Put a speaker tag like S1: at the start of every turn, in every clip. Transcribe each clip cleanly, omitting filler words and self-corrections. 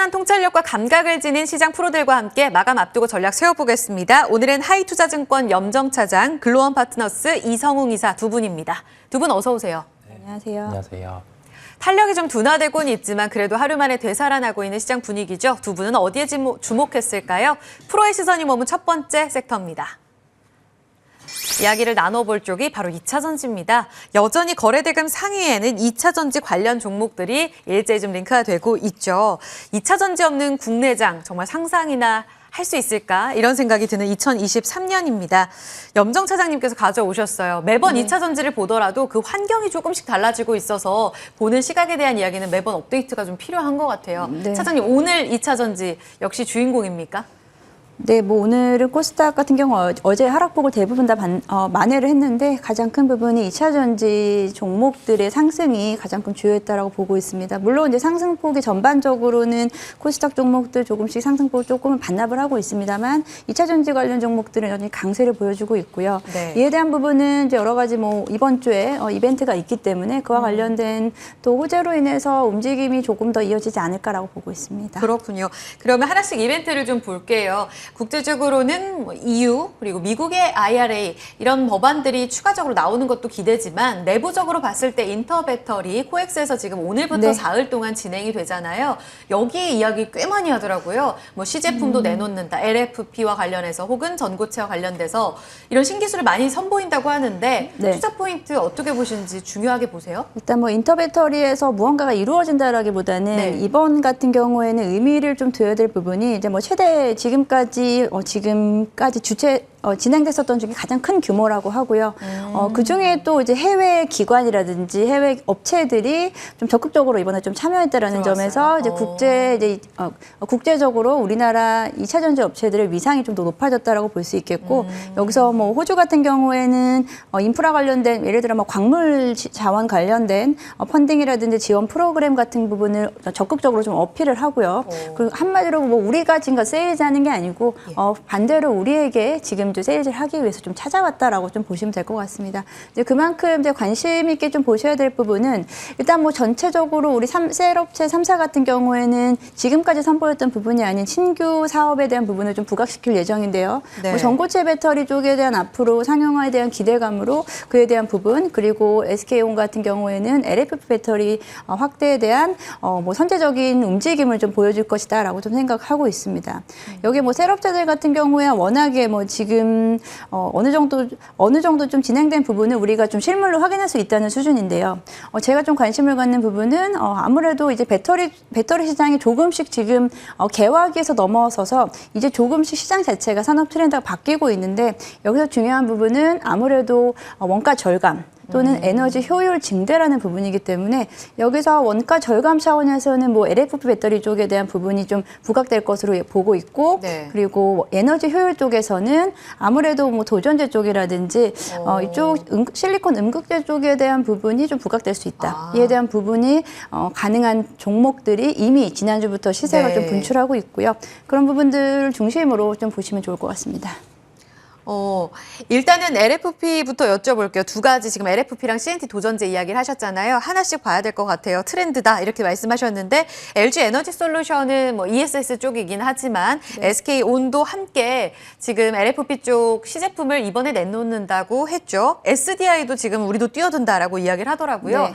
S1: 뛰어난 통찰력과 감각을 지닌 시장 프로들과 함께 마감 앞두고 전략 세워보겠습니다. 오늘은 하이투자증권 염정차장, 글로원 파트너스 이성웅 이사 두 분입니다. 두 분 어서 오세요.
S2: 네. 안녕하세요.
S3: 안녕하세요.
S1: 탄력이 좀 둔화되고는 있지만 그래도 하루 만에 되살아나고 있는 시장 분위기죠. 두 분은 어디에 주목했을까요? 프로의 시선이 머문 첫 번째 섹터입니다. 이야기를 나눠볼 쪽이 바로 2차전지입니다. 여전히 거래대금 상위에는 2차전지 관련 종목들이 일제히 좀 링크가 되고 있죠. 2차전지 없는 국내장 정말 상상이나 할 수 있을까? 이런 생각이 드는 2023년입니다. 염정 차장님께서 가져오셨어요. 매번 2차전지를 보더라도 그 환경이 조금씩 달라지고 있어서 보는 시각에 대한 이야기는 매번 업데이트가 좀 필요한 것 같아요.
S2: 네.
S1: 차장님, 오늘 2차전지 역시 주인공입니까?
S2: 네, 뭐 오늘은 코스닥 같은 경우 어제 하락폭을 대부분 다 만회를 했는데 가장 큰 부분이 2차전지 종목들의 상승이 가장 큰 주요했다라고 보고 있습니다. 물론 이제 상승폭이 전반적으로는 코스닥 종목들 조금씩 상승폭을 조금은 반납을 하고 있습니다만 2차전지 관련 종목들은 여전히 강세를 보여주고 있고요.
S1: 네.
S2: 이에 대한 부분은 이제 여러 가지 뭐 이번 주에 이벤트가 있기 때문에 그와 관련된 또 호재로 인해서 움직임이 조금 더 이어지지 않을까라고 보고 있습니다.
S1: 그렇군요. 그러면 하나씩 이벤트를 좀 볼게요. 국제적으로는 EU 그리고 미국의 IRA 이런 법안들이 추가적으로 나오는 것도 기대지만 내부적으로 봤을 때 인터배터리 코엑스에서 지금 오늘부터
S2: 네.
S1: 사흘 동안 진행이 되잖아요. 여기에 이야기 꽤 많이 하더라고요. 뭐 시제품도 내놓는다. LFP와 관련해서 혹은 전고체와 관련돼서 이런 신기술을 많이 선보인다고 하는데
S2: 네.
S1: 투자 포인트 어떻게 보시는지 중요하게 보세요?
S2: 일단 뭐 인터배터리에서 무언가가 이루어진다라기보다는
S1: 네.
S2: 이번 같은 경우에는 의미를 좀 둬야 될 부분이 이제 뭐 최대 지금까지 진행됐었던 중에 가장 큰 규모라고 하고요. 그 중에 또 이제 해외 기관이라든지 해외 업체들이 좀 적극적으로 이번에 좀 참여했다라는 점에서 이제 국제적으로 우리나라 2차전지 업체들의 위상이 좀 더 높아졌다라고 볼 수 있겠고 여기서 뭐 호주 같은 경우에는 인프라 관련된 예를 들어 뭐 광물 자원 관련된 펀딩이라든지 지원 프로그램 같은 부분을 적극적으로 좀 어필을 하고요. 그리고 한마디로 뭐 우리가 지금 세일즈하는 게 아니고 반대로 우리에게 지금 세일즈를 하기 위해서 좀 찾아왔다라고 좀 보시면 될 것 같습니다. 이제 그만큼 이제 관심 있게 좀 보셔야 될 부분은 일단 뭐 전체적으로 우리 셀업체 3사 같은 경우에는 지금까지 선보였던 부분이 아닌 신규 사업에 대한 부분을 좀 부각시킬 예정인데요.
S1: 네.
S2: 뭐 전고체 배터리 쪽에 대한 앞으로 상용화에 대한 기대감으로 그에 대한 부분 그리고 SK온 같은 경우에는 LFP 배터리 확대에 대한 뭐 선제적인 움직임을 좀 보여줄 것이다라고 좀 생각하고 있습니다. 여기 뭐 셀업체들 같은 경우에 워낙에 뭐 지금 어느 정도 좀 진행된 부분을 우리가 좀 실물로 확인할 수 있다는 수준인데요. 제가 좀 관심을 갖는 부분은 아무래도 이제 배터리 시장이 조금씩 지금 개화기에서 넘어서서 이제 조금씩 시장 자체가 산업 트렌드가 바뀌고 있는데 여기서 중요한 부분은 아무래도 원가 절감 또는 에너지 효율 증대라는 부분이기 때문에 여기서 원가 절감 차원에서는 뭐 LFP 배터리 쪽에 대한 부분이 좀 부각될 것으로 보고 있고
S1: 네.
S2: 그리고 에너지 효율 쪽에서는 아무래도 뭐 도전제 쪽이라든지 이쪽 실리콘 음극재 쪽에 대한 부분이 좀 부각될 수 있다. 이에 대한 부분이 가능한 종목들이 이미 지난주부터 시세가
S1: 네.
S2: 좀 분출하고 있고요. 그런 부분들을 중심으로 좀 보시면 좋을 것 같습니다.
S1: 일단은 LFP부터 여쭤볼게요. 두 가지 지금 LFP랑 CNT 도전제 이야기를 하셨잖아요. 하나씩 봐야 될 것 같아요. 트렌드다 이렇게 말씀하셨는데 LG 에너지 솔루션은 뭐 ESS 쪽이긴 하지만
S2: 네.
S1: SK온도 함께 지금 LFP 쪽 시제품을 이번에 내놓는다고 했죠. SDI도 지금 우리도 뛰어든다라고 이야기를 하더라고요.
S2: 네.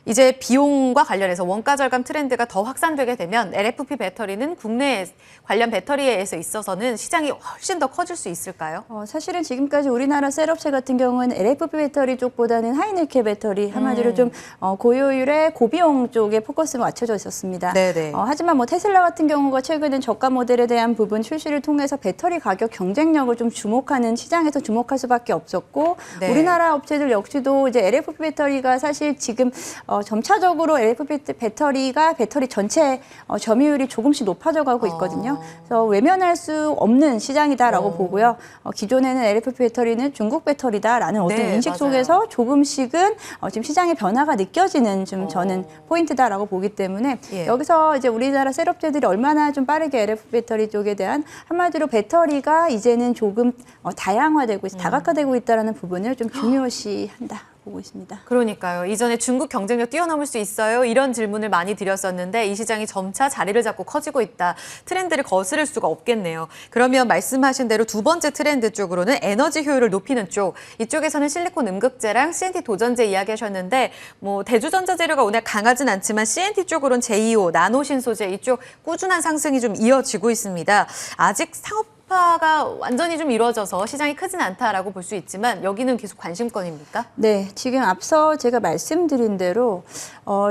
S1: 이제 비용과 관련해서 원가 절감 트렌드가 더 확산되게 되면 LFP 배터리는 국내 관련 배터리에서 있어서는 시장이 훨씬 더 커질 수 있을까요?
S2: 사실은 지금까지 우리나라 셀업체 같은 경우는 LFP 배터리 쪽보다는 하이니켈 배터리 한마디로 좀 고효율의 고비용 쪽에 포커스가 맞춰져 있었습니다.
S1: 네네.
S2: 하지만 뭐 테슬라 같은 경우가 최근에 저가 모델에 대한 부분 출시를 통해서 배터리 가격 경쟁력을 좀 주목하는 시장에서 주목할 수밖에 없었고
S1: 네.
S2: 우리나라 업체들 역시도 이제 LFP 배터리가 사실 지금 점차적으로 LFP 배터리가 배터리 전체 점유율이 조금씩 높아져 가고 있거든요. 그래서 외면할 수 없는 시장이다라고 보고요. 기존에는 LFP 배터리는 중국 배터리다라는 어떤
S1: 네,
S2: 인식
S1: 맞아요.
S2: 속에서 조금씩은 지금 시장의 변화가 느껴지는 좀 저는 포인트다라고 보기 때문에
S1: 예.
S2: 여기서 이제 우리나라 셀업체들이 얼마나 좀 빠르게 LFP 배터리 쪽에 대한 한마디로 배터리가 이제는 조금 다양화되고 다각화되고 있다라는 부분을 좀 중요시한다. 보고 있습니다.
S1: 그러니까요. 이전에 중국 경쟁력 뛰어넘을 수 있어요? 이런 질문을 많이 드렸었는데 이 시장이 점차 자리를 잡고 커지고 있다. 트렌드를 거스를 수가 없겠네요. 그러면 말씀하신 대로 두 번째 트렌드 쪽으로는 에너지 효율을 높이는 쪽. 이쪽에서는 실리콘 음극재랑 CNT 도전재 이야기하셨는데 뭐 대주전자재료가 오늘 강하진 않지만 CNT 쪽으로는 제2호, 나노 신소재 이쪽 꾸준한 상승이 좀 이어지고 있습니다. 아직 상업화가 완전히 좀 이루어져서 시장이 크진 않다라고 볼 수 있지만 여기는 계속 관심권입니까?
S2: 네, 지금 앞서 제가 말씀드린 대로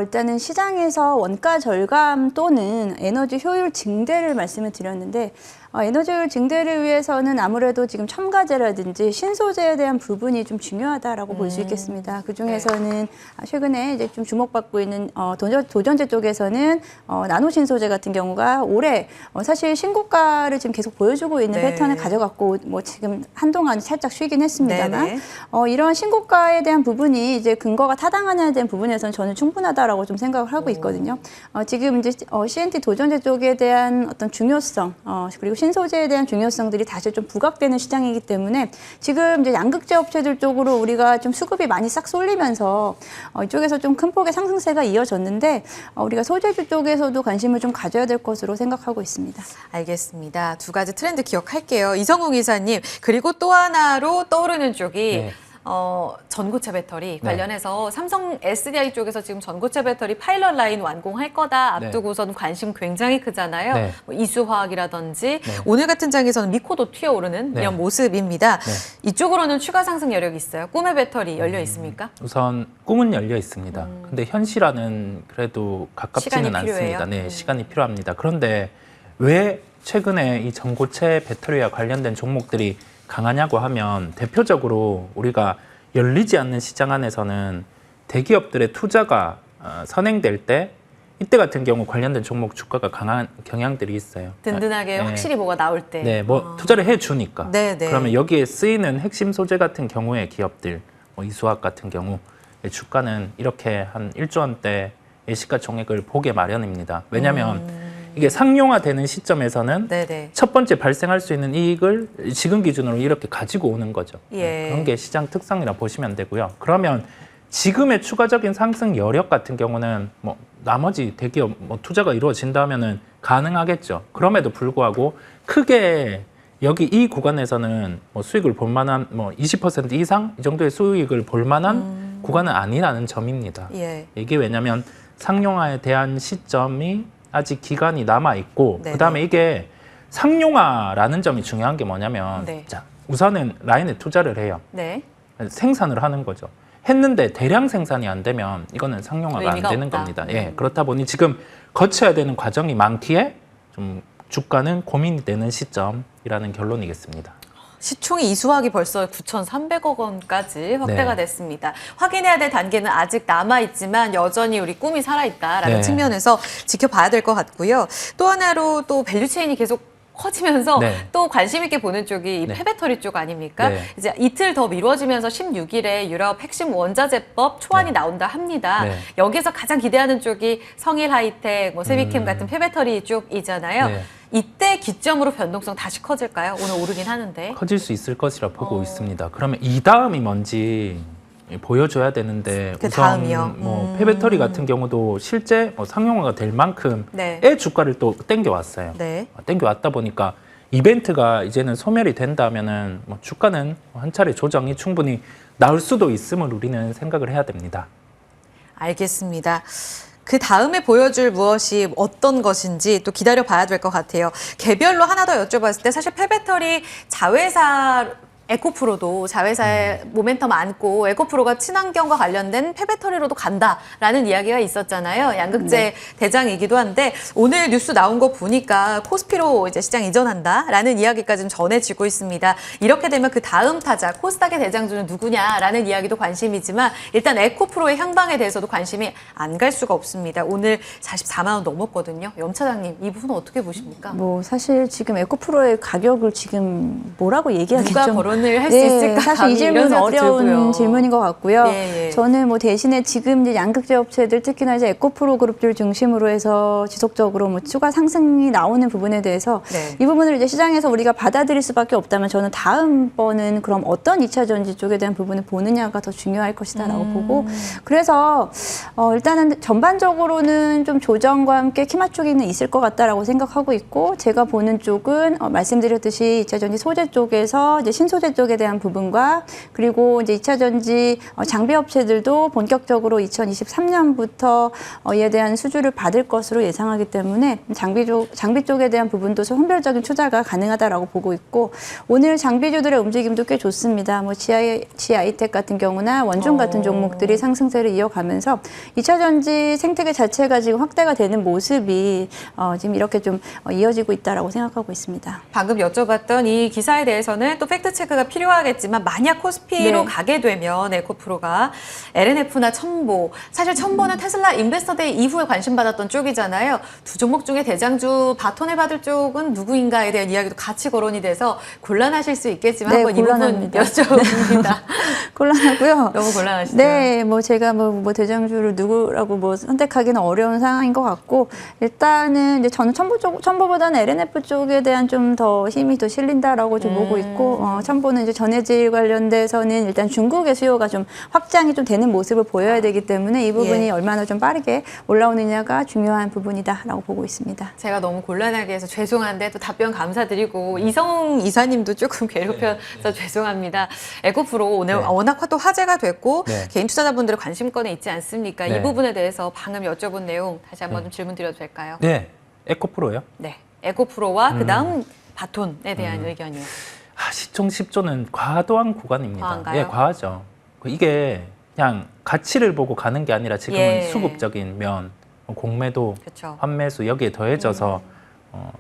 S2: 일단은 시장에서 원가 절감 또는 에너지 효율 증대를 말씀을 드렸는데 에너지 효율 증대를 위해서는 아무래도 지금 첨가제라든지 신소재에 대한 부분이 좀 중요하다라고 볼 수 있겠습니다. 그 중에서는 최근에 이제 좀 주목받고 있는 도전재 쪽에서는 나노 신소재 같은 경우가 올해 사실 신고가를 지금 계속 보여주고 있는
S1: 네.
S2: 패턴을 가져갔고 뭐 지금 한동안 살짝 쉬긴 했습니다만
S1: 네네.
S2: 이런 신고가에 대한 부분이 이제 근거가 타당하냐에 대한 부분에서는 저는 충분하다라고 좀 생각을 하고 있거든요. 지금 이제 CNT 도전재 쪽에 대한 어떤 중요성 그리고 신소재에 대한 중요성들이 다시 좀 부각되는 시장이기 때문에 지금 이제 양극재 업체들 쪽으로 우리가 좀 수급이 많이 싹 쏠리면서 이쪽에서 좀 큰 폭의 상승세가 이어졌는데 우리가 소재주 쪽에서도 관심을 좀 가져야 될 것으로 생각하고 있습니다.
S1: 알겠습니다. 두 가지 트렌드 기억할게요. 이성웅 이사님, 그리고 또 하나로 떠오르는 쪽이
S3: 네.
S1: 전고체 배터리 관련해서 삼성 SDI 쪽에서 지금 전고체 배터리 파일럿 라인 완공할 거다 앞두고선 관심 굉장히 크잖아요.
S3: 네.
S1: 뭐 이수화학이라든지 오늘 같은 장에서는 미코도 튀어오르는
S3: 네.
S1: 이런 모습입니다.
S3: 네.
S1: 이쪽으로는 추가 상승 여력이 있어요. 꿈의 배터리 열려 있습니까?
S3: 우선 꿈은 열려 있습니다. 근데 현실화는 그래도 가깝지는
S1: 시간이 필요해요?
S3: 않습니다. 네, 시간이 필요합니다. 그런데 왜 최근에 이 전고체 배터리와 관련된 종목들이 강하냐고 하면 대표적으로 우리가 열리지 않는 시장 안에서는 대기업들의 투자가 선행될 때 이때 같은 경우 관련된 종목 주가가 강한 경향들이 있어요.
S1: 든든하게
S3: 네.
S1: 확실히 뭐가 나올 때.
S3: 네, 뭐 투자를 해주니까.
S1: 네, 네.
S3: 그러면 여기에 쓰이는 핵심 소재 같은 경우의 기업들, 뭐 이수학 같은 경우 주가는 이렇게 한 1조 원대의 시가총액을 보게 마련입니다. 왜냐하면 이게 상용화되는 시점에서는
S1: 네네.
S3: 첫 번째 발생할 수 있는 이익을 지금 기준으로 이렇게 가지고 오는 거죠.
S1: 예.
S3: 그런 게 시장 특성이라 보시면 되고요. 그러면 지금의 추가적인 상승 여력 같은 경우는 뭐 나머지 대기업 뭐 투자가 이루어진다면은 가능하겠죠. 그럼에도 불구하고 크게 여기 이 구간에서는 뭐 수익을 볼 만한 뭐 20% 이상 이 정도의 수익을 볼 만한 구간은 아니라는 점입니다.
S1: 예.
S3: 이게 왜냐하면 상용화에 대한 시점이 아직 기간이 남아 있고
S1: 네네.
S3: 그다음에 이게 상용화라는 점이 중요한 게 뭐냐면
S1: 네.
S3: 자, 우선은 라인에 투자를 해요.
S1: 네.
S3: 생산을 하는 거죠. 했는데 대량 생산이 안 되면 이거는 상용화가 안
S1: 의미가
S3: 되는
S1: 없다.
S3: 겁니다. 예, 그렇다 보니 지금 거쳐야 되는 과정이 많기에 좀 주가는 고민이 되는 시점이라는 결론이겠습니다.
S1: 시총이 이수학이 벌써 9,300억 원까지 확대가
S3: 네.
S1: 됐습니다. 확인해야 될 단계는 아직 남아있지만 여전히 우리 꿈이 살아있다라는
S3: 네.
S1: 측면에서 지켜봐야 될 것 같고요. 또 하나로 또 밸류체인이 계속 커지면서
S3: 네.
S1: 또 관심 있게 보는 쪽이 이
S3: 네.
S1: 폐배터리 쪽 아닙니까?
S3: 네.
S1: 이제 이틀 더 미뤄지면서 16일에 유럽 핵심 원자재법 초안이
S3: 네.
S1: 나온다 합니다.
S3: 네.
S1: 여기서 가장 기대하는 쪽이 성일 하이텍, 뭐 세비캠 같은 폐배터리 쪽이잖아요.
S3: 네.
S1: 이때 기점으로 변동성 다시 커질까요? 오늘 오르긴 하는데.
S3: 커질 수 있을 것이라 보고 있습니다. 그러면 이 다음이 뭔지 보여줘야 되는데
S1: 그
S3: 우선
S1: 다음이요?
S3: 뭐 폐배터리 같은 경우도 실제 뭐 상용화가 될 만큼의
S1: 네.
S3: 주가를 또 땡겨왔어요.
S1: 네.
S3: 땡겨왔다 보니까 이벤트가 이제는 소멸이 된다면은 뭐 주가는 한 차례 조정이 충분히 나올 수도 있음을 우리는 생각을 해야 됩니다.
S1: 알겠습니다. 그 다음에 보여줄 무엇이 어떤 것인지 또 기다려봐야 될 것 같아요. 개별로 하나 더 여쭤봤을 때 사실 폐배터리 자회사 에코프로도 자회사의 모멘텀 안고 에코프로가 친환경과 관련된 폐배터리로도 간다라는 이야기가 있었잖아요. 양극재 대장이기도 한데 오늘 뉴스 나온 거 보니까 코스피로 이제 시장 이전한다라는 이야기까지는 전해지고 있습니다. 이렇게 되면 그 다음 타자 코스닥의 대장주는 누구냐라는 이야기도 관심이지만 일단 에코프로의 향방에 대해서도 관심이 안 갈 수가 없습니다. 오늘 44만 원 넘었거든요. 염 차장님 이 부분은 어떻게 보십니까?
S2: 뭐 사실 지금 에코프로의 가격을 지금 뭐라고 얘기하기
S1: 누가
S2: 좀
S1: 거론했는지 지원을 할 수 있을까?
S2: 사실
S1: 감히
S2: 이
S1: 이런
S2: 질문은
S1: 생각도
S2: 어려운
S1: 들고요.
S2: 질문인 것 같고요.
S1: 예, 예.
S2: 저는 뭐 대신에 지금 이제 양극재 업체들 특히나 이제 에코프로 그룹들 중심으로 해서 지속적으로 뭐 추가 상승이 나오는 부분에 대해서
S1: 네.
S2: 이 부분을 이제 시장에서 우리가 받아들일 수밖에 없다면 저는 다음번은 그럼 어떤 2차 전지 쪽에 대한 부분을 보느냐가 더 중요할 것이다라고 보고 그래서 일단은 전반적으로는 좀 조정과 함께 키 맞추기는 있을 것 같다라고 생각하고 있고 제가 보는 쪽은 말씀드렸듯이 2차 전지 소재 쪽에서 이제 신소재 쪽에 대한 부분과 그리고 이제 2차 전지 장비 업체들도 본격적으로 2023년부터 이에 대한 수주를 받을 것으로 예상하기 때문에 장비 쪽에 대한 부분도 선별적인 투자가 가능하다라고 보고 있고 오늘 장비주들의 움직임도 꽤 좋습니다. 뭐 GI텍 같은 경우나 원중 같은 종목들이 상승세를 이어가면서 2차 전지 생태계 자체가 지금 확대가 되는 모습이 지금 이렇게 좀 이어지고 있다라고 생각하고 있습니다.
S1: 방금 여쭤봤던 이 기사에 대해서는 또 팩트 체크가 필요하겠지만 만약 코스피로
S2: 네.
S1: 가게 되면 에코프로가 LNF나 첨보, 사실 첨보는 테슬라 인베스터데이 이후에 관심 받았던 쪽이잖아요. 두 종목 중에 대장주 바톤을 받을 쪽은 누구인가에 대한 이야기도 같이 거론이 돼서 곤란하실 수 있겠지만
S2: 네,
S1: 한번 이 부분
S2: 곤란합니다.
S1: 여쭤봅니다.
S2: 곤란하고요.
S1: 너무 곤란하시죠?
S2: 네, 뭐 제가 뭐 대장주를 누구라고 뭐 선택하기는 어려운 상황인 것 같고 일단은 이제 저는 첨보보다는 LNF 쪽에 대한 좀 더 힘이 더 실린다라고 좀 보고 있고 첨보는 이제 전해질 관련돼서는 일단 중국의 수요가 좀 확장이 좀 되는 모습을 보여야 되기 때문에 이 부분이
S1: 예.
S2: 얼마나 좀 빠르게 올라오느냐가 중요한 부분이다라고 보고 있습니다.
S1: 제가 너무 곤란하게 해서 죄송한데 또 답변 감사드리고 이성 이사님도 조금 괴롭혀서 죄송합니다. 에코프로 오늘
S3: 네.
S1: 워낙 또 화제가 됐고
S3: 네.
S1: 개인 투자자분들의 관심권에 있지 않습니까? 이
S3: 네.
S1: 부분에 대해서 방금 여쭤본 내용 다시 한번 좀 질문 드려도 될까요?
S3: 네, 에코프로요?
S1: 네. 에코프로와 그다음 바톤에 대한 의견이요.
S3: 시총 10조는 과도한 구간입니다.
S1: 과한가요?
S3: 예, 과하죠. 이게 그냥 가치를 보고 가는 게 아니라 지금은
S1: 예.
S3: 수급적인 면, 공매도,
S1: 그렇죠.
S3: 환매수 여기에 더해져서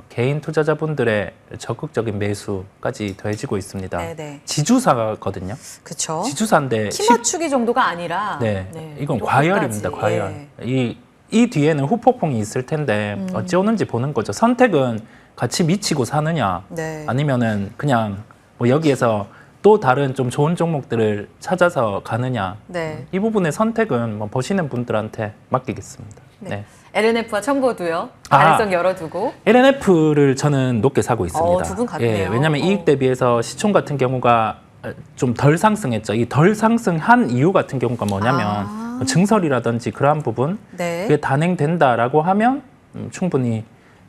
S3: 개인 투자자분들의 적극적인 매수까지 더해지고 있습니다.
S1: 네네.
S3: 지주사거든요.
S1: 그렇죠.
S3: 지주사인데
S1: 키 맞추기 정도가 아니라
S3: 네, 이건
S1: 이렇게까지.
S3: 과열입니다. 과열.
S1: 예.
S3: 이 뒤에는 후폭풍이 있을 텐데 어찌 오는지 보는 거죠. 선택은 같이 미치고 사느냐,
S1: 네.
S3: 아니면은 그냥 뭐 여기에서 또 다른 좀 좋은 종목들을 찾아서 가느냐.
S1: 네.
S3: 이 부분의 선택은 뭐 보시는 분들한테 맡기겠습니다.
S1: 네.
S3: 네.
S1: LNF와 첨보도요.
S3: 아.
S1: 가능성 열어두고.
S3: LNF를 저는 높게 사고 있습니다.
S1: 두 분 같네요.
S3: 예, 왜냐하면 이익 대비해서 시총 같은 경우가 좀 덜 상승했죠. 이 덜 상승한 이유 같은 경우가 뭐냐면 증설이라든지 그러한 부분
S1: 네.
S3: 그게 단행된다라고 하면 충분히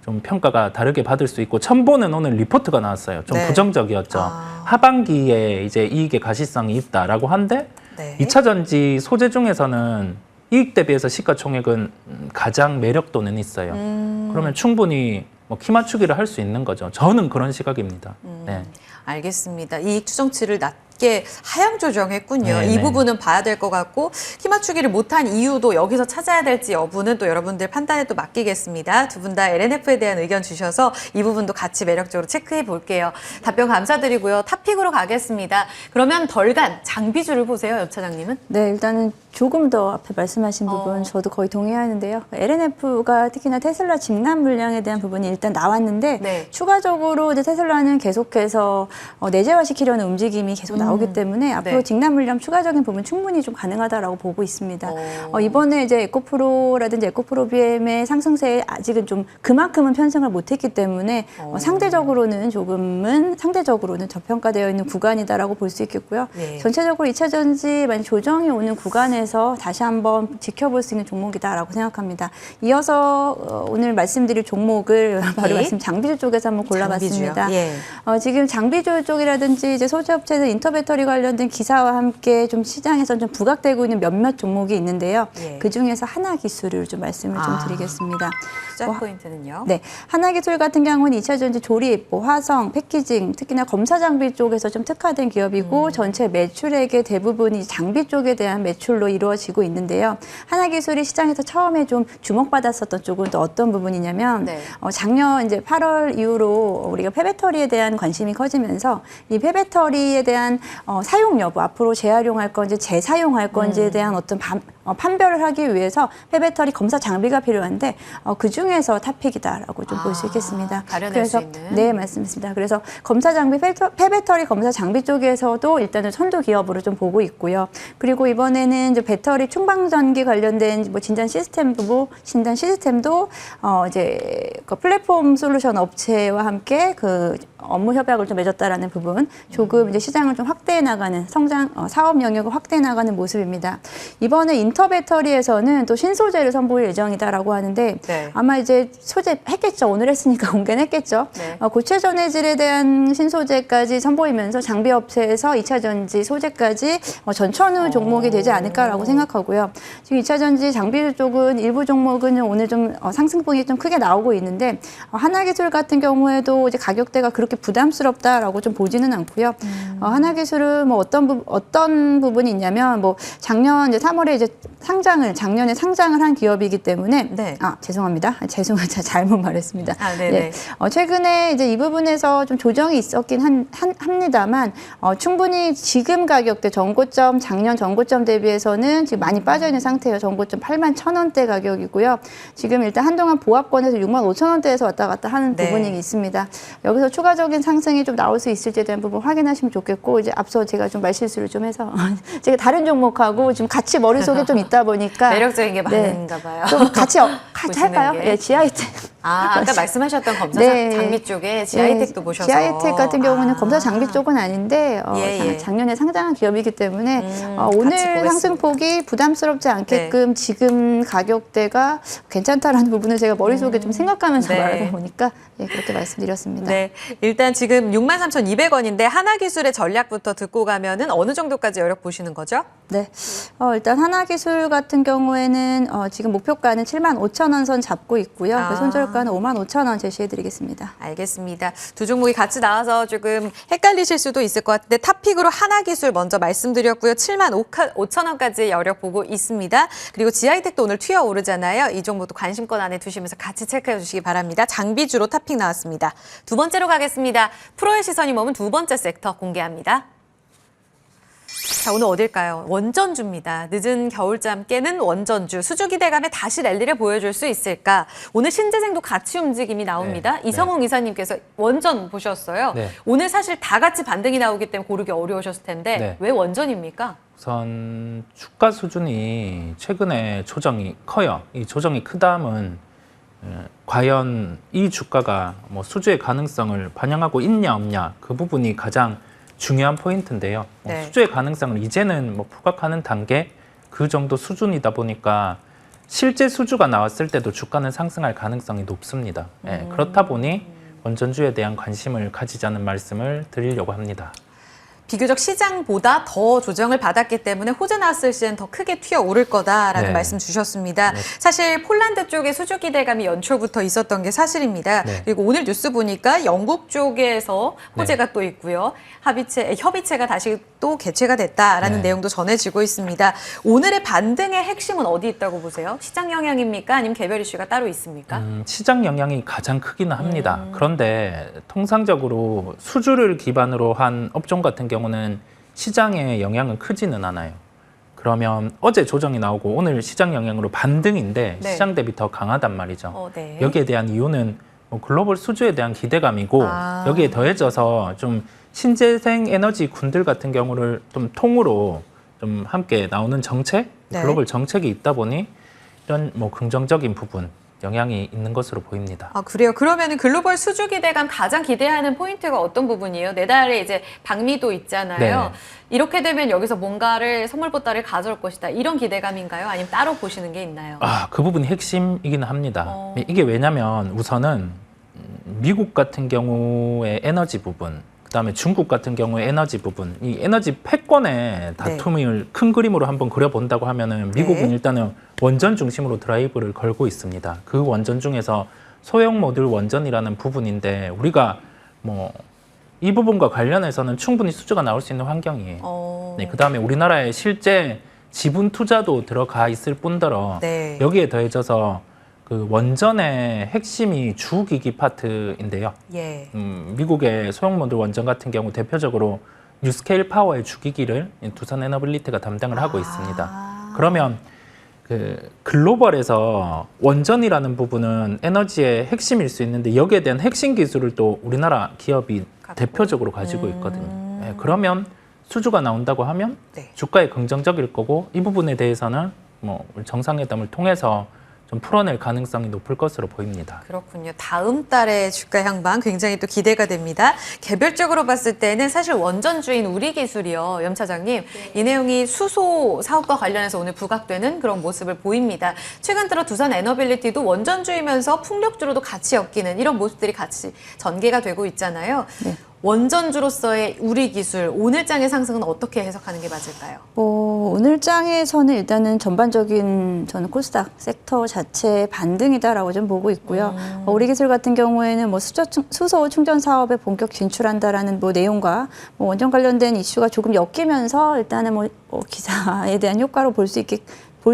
S3: 좀 평가가 다르게 받을 수 있고 첨보는 오늘 리포트가 나왔어요. 좀
S1: 네.
S3: 부정적이었죠. 하반기에 이제 이익의 가시성이 있다라고 한데
S1: 네.
S3: 2차 전지 소재 중에서는 이익 대비해서 시가총액은 가장 매력도는 있어요. 그러면 충분히 뭐 키 맞추기를 할 수 있는 거죠. 저는 그런 시각입니다. 네.
S1: 알겠습니다. 이익 추정치를 낮게 하향 조정했군요.
S3: 네,
S1: 이
S3: 네.
S1: 부분은 봐야 될 것 같고 키 맞추기를 못한 이유도 여기서 찾아야 될지 여부는 또 여러분들 판단에 또 맡기겠습니다. 두 분 다 LNF에 대한 의견 주셔서 이 부분도 같이 매력적으로 체크해 볼게요. 답변 감사드리고요. 탑픽으로 가겠습니다. 그러면 덜간 장비주를 보세요, 옆 차장님은.
S2: 네, 일단은 조금 더 앞에 말씀하신 부분 저도 거의 동의하는데요. LNF가 특히나 테슬라 직납 물량에 대한 부분이 일단 나왔는데
S1: 네.
S2: 추가적으로 이제 테슬라는 계속해서 내재화시키려는 움직임이 계속 나오기 때문에 앞으로
S1: 네.
S2: 직납 물량 추가적인 부분 충분히 좀 가능하다라고 보고 있습니다. 이번에 이제 에코프로라든지 에코프로 BM의 상승세에 아직은 좀 그만큼은 편승을 못했기 때문에 상대적으로는 저평가되어 있는 구간이다라고 볼 수 있겠고요.
S1: 네.
S2: 전체적으로 2차 전지 만약 조정이 오는 구간에서 다시 한번 지켜볼 수 있는 종목이다라고 생각합니다. 이어서 오늘 말씀드릴 종목을 바로
S1: 네.
S2: 장비주 쪽에서 한번 골라봤습니다.
S1: 장비주요? 예.
S2: 지금 장비주 쪽이라든지 이제 소재업체들 인터배터리 관련된 기사와 함께 좀 시장에서 좀 부각되고 있는 몇몇 종목이 있는데요.
S1: 예.
S2: 그 중에서 하나기술을 좀 말씀을 좀 드리겠습니다.
S1: 투자 포인트는요?
S2: 네, 하나기술 같은 경우는 2차 전지 조립, 화성, 패키징, 특히나 검사 장비 쪽에서 좀 특화된 기업이고 전체 매출액의 대부분이 장비 쪽에 대한 매출로 이루어지고 있는데요. 하나기술이 시장에서 처음에 좀 주목받았었던 쪽은 또 어떤 부분이냐면
S1: 네.
S2: 작년 이제 8월 이후로 우리가 폐배터리에 대한 관심이 커지면서 이 폐배터리에 대한 사용 여부, 앞으로 재활용할 건지 재사용할 건지에 대한 어떤 판별을 하기 위해서 폐배터리 검사 장비가 필요한데 그 중에서 탑픽이다라고 좀 볼 수 있겠습니다.
S1: 가려낼 수 있는.
S2: 네, 맞습니다. 그래서 검사 장비, 폐배터리 검사 장비 쪽에서도 일단은 선도 기업으로 좀 보고 있고요. 그리고 이번에는 이제 배터리 충방전기 관련된 뭐 진단 시스템도 이제 그 플랫폼 솔루션 업체와 함께 그 업무 협약을 좀 맺었다라는 부분, 조금 이제 시장을 좀 확대해 나가는 사업 영역을 확대해 나가는 모습입니다. 이번에 인터배터리에서는 또 신소재를 선보일 예정이다라고 하는데
S1: 네.
S2: 아마 이제 소재 했겠죠. 오늘 했으니까 공개는 했겠죠.
S1: 네.
S2: 고체 전해질에 대한 신소재까지 선보이면서 장비 업체에서 2차 전지 소재까지 전천후 종목이 되지 않을까라고 생각하고요. 지금 2차 전지 장비 쪽은 일부 종목은 오늘 좀 상승폭이 좀 크게 나오고 있는데 하나기술 같은 경우에도 이제 가격대가 그렇게 부담스럽다라고 좀 보지는 않고요. 하나기술은 뭐 어떤 부분이 있냐면 뭐 작년 이제 3월에 이제 작년에 상장을 한 기업이기 때문에
S1: 네.
S2: 죄송합니다. 제가 잘못 말했습니다.
S1: 네네.
S2: 네. 최근에 이제 이 부분에서 좀 조정이 있었긴 합니다만 충분히 지금 가격대 작년 전고점 대비해서는 지금 많이 빠져 있는 상태예요. 전고점 81,000원대 가격이고요. 지금 일단 한동안 보합권에서 65,000원대에서 왔다 갔다 하는
S1: 네.
S2: 부분이 있습니다. 여기서 추가적인 상승이 좀 나올 수 있을지에 대한 부분 확인하시면 좋겠고, 이제 앞서 제가 좀 말실수를 좀 해서 제가 다른 종목하고 지금 같이 머릿속에 좀 있다 보니까
S1: 매력적인 게 많은가 봐요.
S2: 좀 같이
S1: 보시는
S2: 할까요?
S1: 게.
S2: 예, 지하이텍.
S1: 아까 말씀하셨던 검사
S2: 네.
S1: 장비 쪽에 지하이텍도 보셔서.
S2: 지하이텍 같은 경우는 검사 장비 쪽은 아닌데
S1: 예.
S2: 작년에 상장한 기업이기 때문에
S1: 같이
S2: 오늘
S1: 보겠습니다.
S2: 상승폭이 부담스럽지 않게끔 지금 가격대가 괜찮다라는 부분을 제가 머릿속에 좀 생각하면서
S1: 네.
S2: 말하다 보니까 그렇게 말씀드렸습니다.
S1: 네, 일단 지금 63,200원인데 하나기술의 전략부터 듣고 가면은 어느 정도까지 여력 보시는 거죠?
S2: 네, 일단 하나기술 같은 경우에는 지금 목표가는 75,000원 선 잡고 있고요. 그 손절가는 55,000원 제시해드리겠습니다.
S1: 알겠습니다. 두 종목이 같이 나와서 조금 헷갈리실 수도 있을 것 같은데 탑픽으로 하나기술 먼저 말씀드렸고요. 75,000원까지 여력 보고 있습니다. 그리고 지하이텍도 오늘 튀어 오르잖아요. 이 종목도 관심권 안에 두시면서 같이 체크해 주시기 바랍니다. 장비주로 탑픽 나왔습니다. 두 번째로 가겠습니다. 프로의 시선이 머문 두 번째 섹터 공개합니다. 자, 오늘 어딜까요? 원전주입니다. 늦은 겨울잠 깨는 원전주. 수주 기대감에 다시 랠리를 보여줄 수 있을까? 오늘 신재생도 같이 움직임이 나옵니다.
S3: 네.
S1: 이성웅 이사님께서 원전 보셨어요.
S3: 네.
S1: 오늘 사실 다 같이 반등이 나오기 때문에 고르기 어려우셨을 텐데
S3: 네.
S1: 왜 원전입니까?
S3: 우선 주가 수준이 최근에 조정이 커요. 이 조정이 크다면 과연 이 주가가 뭐 수주의 가능성을 반영하고 있냐 없냐, 그 부분이 가장 중요한 포인트인데요.
S1: 네.
S3: 수주의 가능성을 이제는 뭐 부각하는 단계 그 정도 수준이다 보니까 실제 수주가 나왔을 때도 주가는 상승할 가능성이 높습니다. 그렇다 보니 원전주에 대한 관심을 가지자는 말씀을 드리려고 합니다.
S1: 비교적 시장보다 더 조정을 받았기 때문에 호재 나왔을 시엔 더 크게 튀어오를 거다라는
S3: 네.
S1: 말씀 주셨습니다.
S3: 네.
S1: 사실 폴란드 쪽에 수주 기대감이 연초부터 있었던 게 사실입니다.
S3: 네.
S1: 그리고 오늘 뉴스 보니까 영국 쪽에서 호재가
S3: 네.
S1: 또 있고요. 협의체가 다시 또 개최가 됐다라는
S3: 네.
S1: 내용도 전해지고 있습니다. 오늘의 반등의 핵심은 어디 있다고 보세요? 시장 영향입니까? 아니면 개별 이슈가 따로 있습니까?
S3: 시장 영향이 가장 크기는 합니다. 그런데 통상적으로 수주를 기반으로 한 업종 같은 경우는 시장의 영향은 크지는 않아요. 그러면 어제 조정이 나오고 오늘 시장 영향으로 반등인데
S1: 네.
S3: 시장 대비 더 강하단 말이죠.
S1: 네.
S3: 여기에 대한 이유는 뭐 글로벌 수주에 대한 기대감이고 여기에 더해져서 좀 신재생 에너지 군들 같은 경우를 좀 통으로 좀 함께 나오는 정책,
S1: 네.
S3: 글로벌 정책이 있다 보니 이런 뭐 긍정적인 부분 영향이 있는 것으로 보입니다.
S1: 그래요. 그러면은 글로벌 수주 기대감 가장 기대하는 포인트가 어떤 부분이에요? 내달에 이제 방미도 있잖아요.
S3: 네.
S1: 이렇게 되면 여기서 뭔가를 선물 보따리를 가져올 것이다. 이런 기대감인가요? 아니면 따로 보시는 게 있나요?
S3: 그 부분이 핵심이긴 합니다. 이게 왜냐면 우선은 미국 같은 경우의 에너지 부분, 그다음에 중국 같은 경우의 에너지 부분, 이 에너지 패권의 다툼을 큰 그림으로 한번 그려본다고 하면은 미국은 일단은 원전 중심으로 드라이브를 걸고 있습니다. 그 원전 중에서 소형 모듈 원전이라는 부분인데 우리가 뭐 이 부분과 관련해서는 충분히 수주가 나올 수 있는 환경이에요. 네, 그다음에 우리나라의 실제 지분 투자도 들어가 있을 뿐더러
S1: 네.
S3: 여기에 더해져서 그 원전의 핵심이 주기기 파트인데요.
S1: 예.
S3: 미국의 소형 모듈 원전 같은 경우 대표적으로 뉴스케일 파워의 주기기를 두산 에너빌리티가 담당을 하고 있습니다. 그러면 그 글로벌에서 원전이라는 부분은 에너지의 핵심일 수 있는데 여기에 대한 핵심 기술을 또 우리나라 기업이 대표적으로 가지고 있거든요. 네, 그러면 수주가 나온다고 하면
S1: 네.
S3: 주가에 긍정적일 거고 이 부분에 대해서는 뭐 정상회담을 통해서 좀 풀어낼 가능성이 높을 것으로 보입니다.
S1: 그렇군요. 다음 달에 주가 향방 굉장히 또 기대가 됩니다. 개별적으로 봤을 때는 사실 원전주인 우리기술이요. 염 차장님, 이 내용이 수소 사업과 관련해서 오늘 부각되는 그런 모습을 보입니다. 최근 들어 두산 에너빌리티도 원전주이면서 풍력주로도 같이 엮이는 이런 모습들이 같이 전개가 되고 있잖아요.
S2: 네.
S1: 원전주로서의 우리 기술, 오늘 장의 상승은 어떻게 해석하는 게 맞을까요?
S2: 오늘 장에서는 일단은 전반적인 저는 코스닥 섹터 자체 반등이다라고 좀 보고 있고요. 우리 기술 같은 경우에는 뭐 수소 충전 사업에 본격 진출한다라는 뭐 내용과 뭐 원전 관련된 이슈가 조금 엮이면서 일단은 뭐 기사에 대한 효과로 볼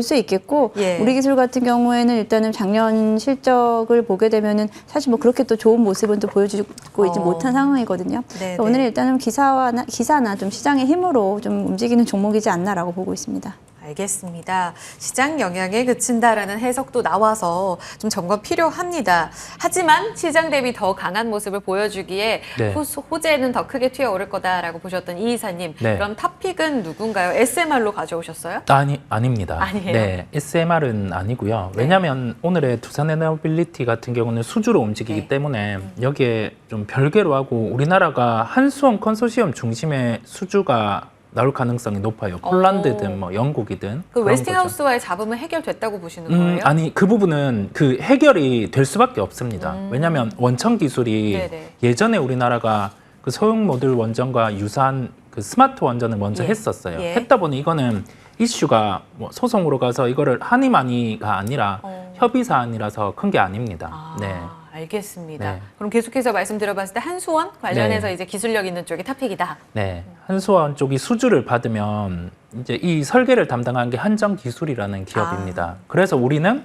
S2: 수 있겠고
S1: 예.
S2: 우리 기술 같은 경우에는 일단은 작년 실적을 보게 되면은 사실 뭐 그렇게 또 좋은 모습은 또 보여주고 있지 못한 상황이거든요.
S1: 네,
S2: 오늘 일단은 기사나 좀 시장의 힘으로 좀 움직이는 종목이지 않나라고 보고 있습니다.
S1: 알겠습니다. 시장 영향에 그친다라는 해석도 나와서 좀 점검 필요합니다. 하지만 시장 대비 더 강한 모습을 보여주기에
S3: 네.
S1: 호재는 더 크게 튀어오를 거다라고 보셨던 이 이사님.
S3: 네.
S1: 그럼 탑픽은 누군가요? SMR로 가져오셨어요?
S3: 아닙니다.
S1: 아니에요?
S3: 네, SMR은 아니고요. 왜냐하면 오늘의 두산 에너빌리티 같은 경우는 수주로 움직이기
S1: 네.
S3: 때문에 여기에 좀 별개로 하고 우리나라가 한수원 컨소시엄 중심의 수주가 나올 가능성이 높아요. 폴란드든 뭐 영국이든.
S1: 그
S3: 그런
S1: 웨스팅하우스와의 잡음은 해결됐다고 보시는
S3: 거죠.
S1: 거예요?
S3: 아니 그 부분은 그 해결이 될 수밖에 없습니다. 왜냐하면 원천 기술이
S1: 네네.
S3: 예전에 우리나라가 그 소형 모듈 원전과 유사한 그 스마트 원전을 먼저
S1: 예.
S3: 했었어요.
S1: 예.
S3: 했다 보니 이거는 이슈가 뭐 소송으로 가서 이거를 한이만이가 아니라 협의 사안이라서 큰 게 아닙니다.
S1: 아,
S3: 네.
S1: 알겠습니다.
S3: 네.
S1: 그럼 계속해서 말씀드려봤을 때 한수원 관련해서
S3: 네.
S1: 이제 기술력 있는 쪽이 탑픽이다.
S3: 네. 한수원 쪽이 수주를 받으면 이제 이 설계를 담당한 게 한정기술이라는 기업입니다. 그래서 우리는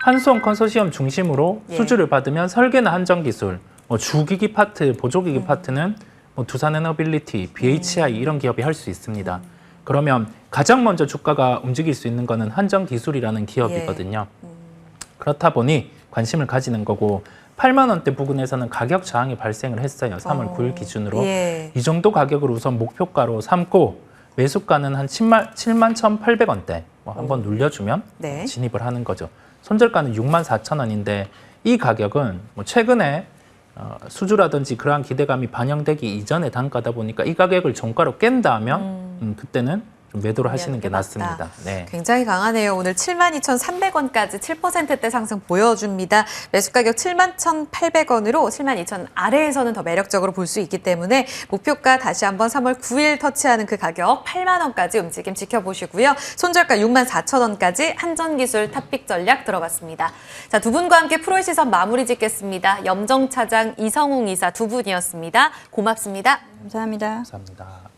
S3: 한수원 컨소시엄 중심으로
S1: 예.
S3: 수주를 받으면 설계는 한정기술, 뭐 주기기 파트, 보조기기 파트는 뭐 두산에너빌리티, BHI 이런 기업이 할 수 있습니다. 그러면 가장 먼저 주가가 움직일 수 있는 거는 한정기술이라는 기업이거든요. 그렇다 보니 관심을 가지는 거고 8만 원대 부근에서는 가격 저항이 발생을 했어요. 3월 9일 기준으로.
S1: 예.
S3: 이 정도 가격을 우선 목표가로 삼고 매수가는 한 7만 1,800원대 한번 눌려주면
S1: 네.
S3: 진입을 하는 거죠. 손절가는 6만 4천 원인데 이 가격은 뭐 최근에 수주라든지 그러한 기대감이 반영되기 이전의 단가다 보니까 이 가격을 종가로 깬다 하면 그때는 좀 매도를 하시는 게
S1: 맞다.
S3: 낫습니다. 네.
S1: 굉장히 강하네요. 오늘 72,300원까지 7%대 상승 보여줍니다. 매수 가격 71,800원으로 72,000원 아래에서는 더 매력적으로 볼 수 있기 때문에 목표가 다시 한번 3월 9일 터치하는 그 가격 8만 원까지 움직임 지켜보시고요. 손절가 64,000원까지 한전기술 탑픽 전략 들어봤습니다. 자, 두 분과 함께 프로의 시선 마무리 짓겠습니다. 염정 차장, 이성웅 이사 두 분이었습니다. 고맙습니다.
S2: 감사합니다.
S3: 감사합니다.